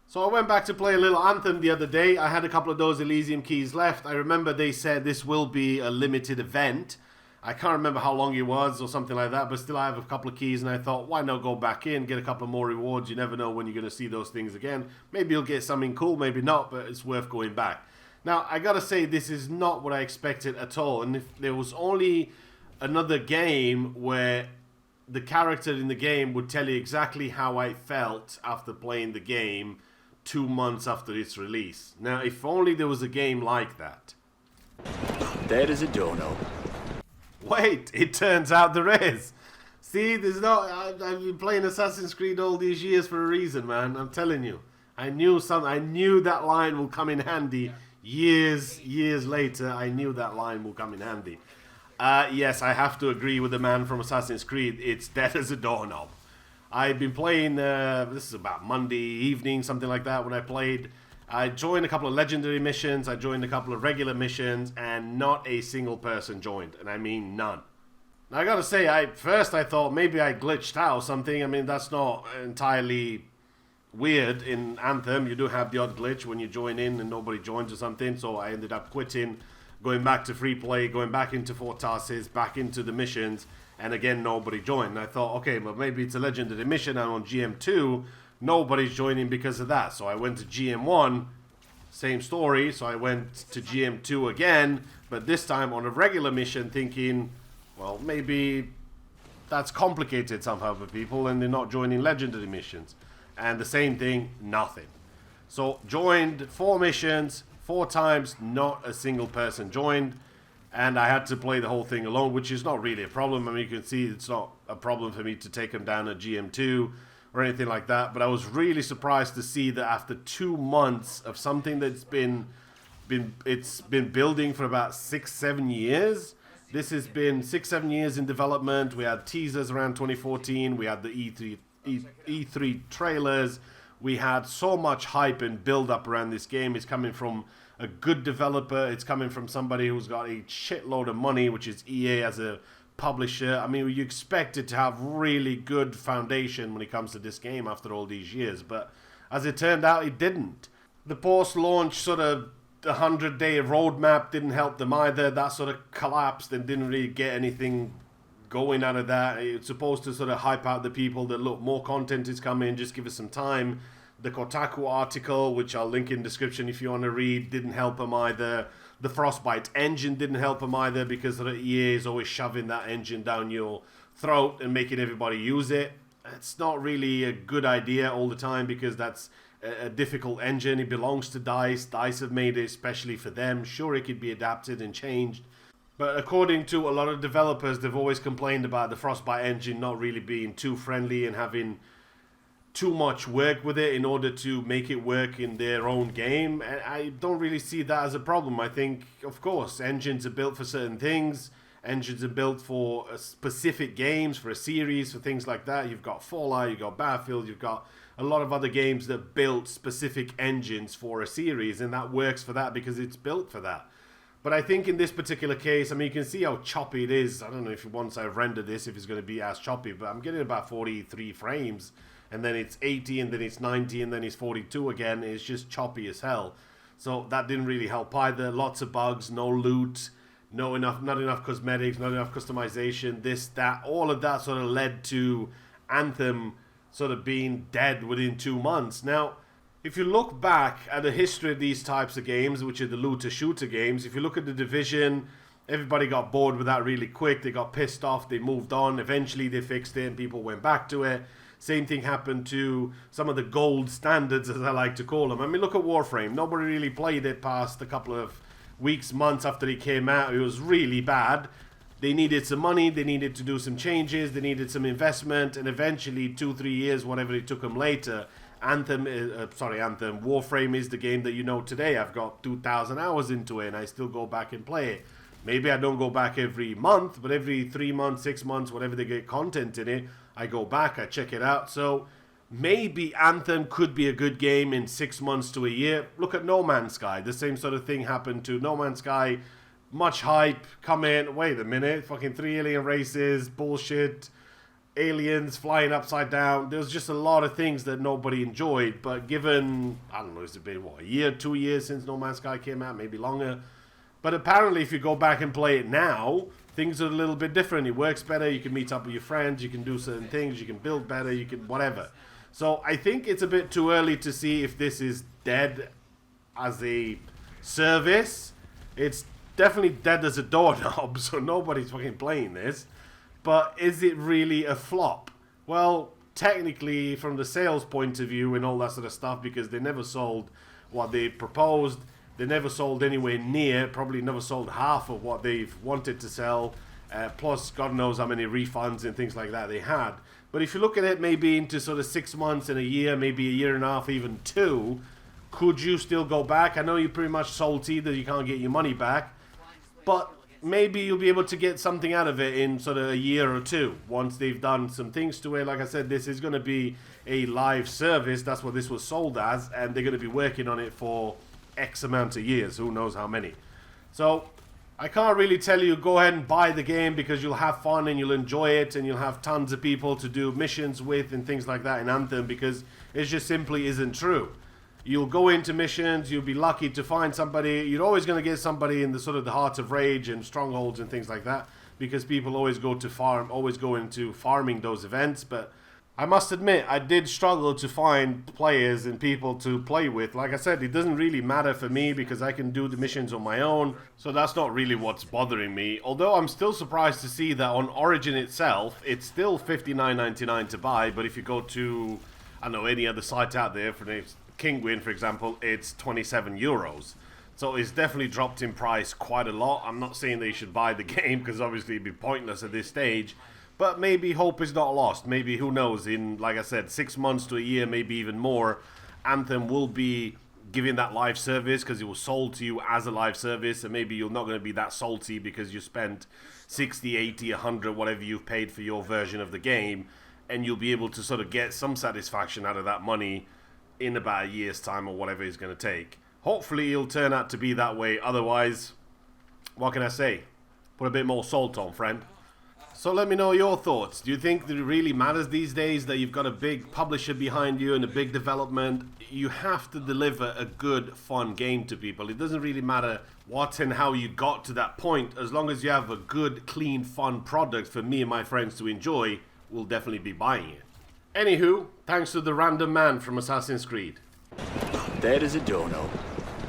So I went back to play a little Anthem the other day. I had a couple of those Elysium keys left. I remember they said this will be a limited event. I can't remember how long it was or something like that, but still I have a couple of keys and I thought, why not go back in, get a couple of more rewards? You never know when you're going to see those things again. Maybe you'll get something cool, maybe not, but it's worth going back. Now, I gotta say, this is not what I expected at all. And if there was only another game where the character in the game would tell you exactly how I felt after playing the game 2 months after its release. Now, if only there was a game like that. Dead as a doorknob. Wait, it turns out there is. See, there's no. I've been playing Assassin's Creed all these years for a reason, man. I'm telling you. I knew that line will come in handy. Years later, I knew that line will come in handy. Yes, I have to agree with the man from Assassin's Creed. It's dead as a doorknob. I've been playing, this is about Monday evening, something like that, when I played. I joined a couple of legendary missions, I joined a couple of regular missions, and not a single person joined. And I mean none. Now I gotta say, first I thought maybe I glitched out or something. I mean, that's not entirely weird in Anthem. You do have the odd glitch when you join in and nobody joins or something. So I ended up quitting, going back to free play, going back into Fortasses, back into the missions, and again nobody joined. And I thought, okay, well maybe it's a legendary mission, and on GM2 nobody's joining because of that. So I went to GM1, same story. So I went to GM2 again, but this time on a regular mission, thinking, well, maybe that's complicated somehow for people and they're not joining legendary missions. And the same thing, nothing. So joined 4 missions, 4 times, not a single person joined. And I had to play the whole thing alone, which is not really a problem. I mean, you can see it's not a problem for me to take them down at GM2 or anything like that. But I was really surprised to see that after 2 months of something that's been building for about 6-7 years. This has been 6-7 years in development. We had teasers around 2014. We had the E3 trailers. We had so much hype and build up around this game. It's coming from a good developer. It's coming from somebody who's got a shitload of money, which is EA as a publisher. I mean, you expect it to have really good foundation when it comes to this game after all these years, but as it turned out, it didn't. The post-launch sort of 100-day roadmap didn't help them either. That sort of collapsed and didn't really get anything going out of that. It's supposed to sort of hype out the people that, look, more content is coming, just give us some time. The Kotaku article, which I'll link in the description if you want to read, didn't help them either. The Frostbite engine didn't help them either, because the EA is always shoving that engine down your throat and making everybody use it. It's not really a good idea all the time, because that's a difficult engine. It belongs to DICE. DICE have made it especially for them. Sure, it could be adapted and changed, but according to a lot of developers, they've always complained about the Frostbite engine not really being too friendly and having too much work with it in order to make it work in their own game. And I don't really see that as a problem. I think, of course, engines are built for certain things. Engines are built for specific games, for a series, for things like that. You've got Fallout, you've got Battlefield, you've got a lot of other games that built specific engines for a series, and that works for that because it's built for that. But I think in this particular case, I mean, you can see how choppy it is. I don't know if once I render this, if it's going to be as choppy, but I'm getting about 43 frames, and then it's 80, and then it's 90, and then it's 42 again. It's just choppy as hell. So that didn't really help either. Lots of bugs, no loot, not enough cosmetics, not enough customization, this, that. All of that sort of led to Anthem sort of being dead within 2 months. Now, if you look back at the history of these types of games, which are the looter-shooter games, if you look at The Division, everybody got bored with that really quick. They got pissed off. They moved on. Eventually, they fixed it and people went back to it. Same thing happened to some of the gold standards, as I like to call them. I mean, look at Warframe. Nobody really played it past a couple of weeks, months after it came out. It was really bad. They needed some money. They needed to do some changes. They needed some investment. And eventually, 2-3 years, whatever it took them later, Warframe is the game that you know today. I've got 2,000 hours into it, and I still go back and play it. Maybe I don't go back every month, but every 3 months, 6 months, whatever they get content in it, I go back, I check it out. So maybe Anthem could be a good game in 6 months to a year. Look at No Man's Sky. The same sort of thing happened to No Man's Sky. Much hype, come in, wait a minute, fucking 3 alien races, bullshit. aliens flying upside down. There's just a lot of things that nobody enjoyed. But given, I don't know, it's been, what, a year, 2 years since No Man's Sky came out, maybe longer. But apparently if you go back and play it now, things are a little bit different. It works better. You can meet up with your friends. You can do certain things. You can build better. You can whatever. So I think it's a bit too early to see if this is dead as a service. It's definitely dead as a doorknob, so nobody's fucking playing this. But is it really a flop? Well, technically, from the sales point of view and all that sort of stuff, because they never sold what they proposed, they never sold anywhere near, probably never sold half of what they've wanted to sell, plus God knows how many refunds and things like that they had. But if you look at it maybe into sort of 6 months and a year, maybe a year and a half, even 2, could you still go back? I know you're pretty much salty that you can't get your money back, but maybe you'll be able to get something out of it in sort of a year or 2 once they've done some things to it. Like I said, this is going to be a live service. That's what this was sold as, and they're going to be working on it for X amount of years. Who knows how many. So I can't really tell you go ahead and buy the game because you'll have fun and you'll enjoy it and you'll have tons of people to do missions with and things like that in Anthem, because it just simply isn't true. You'll go into missions, you'll be lucky to find somebody. You're always going to get somebody in the sort of the Heart of Rage and Strongholds and things like that, because people always go to farm, always go into farming those events. But I must admit, I did struggle to find players and people to play with. Like I said, it doesn't really matter for me because I can do the missions on my own, so that's not really what's bothering me. Although I'm still surprised to see that on Origin itself, it's still $59.99 to buy, but if you go to, I don't know, any other site out there, for Kinguin, for example, it's 27 euros. So it's definitely dropped in price quite a lot. I'm not saying they should buy the game because obviously it'd be pointless at this stage. But maybe hope is not lost. Maybe, who knows, in, like I said, 6 months to a year, maybe even more, Anthem will be giving that live service because it was sold to you as a live service. And maybe you're not going to be that salty because you spent 60, 80, 100, whatever you've paid for your version of the game. And you'll be able to sort of get some satisfaction out of that money in about a year's time or whatever it's going to take. Hopefully it'll turn out to be that way. Otherwise, what can I say? Put a bit more salt on, friend. So let me know your thoughts. Do you think that it really matters these days that you've got a big publisher behind you and a big development? You have to deliver a good, fun game to people. It doesn't really matter what and how you got to that point. As long as you have a good, clean, fun product for me and my friends to enjoy, we'll definitely be buying it. Anywho, thanks to the random man from Assassin's Creed. Dead as a dono.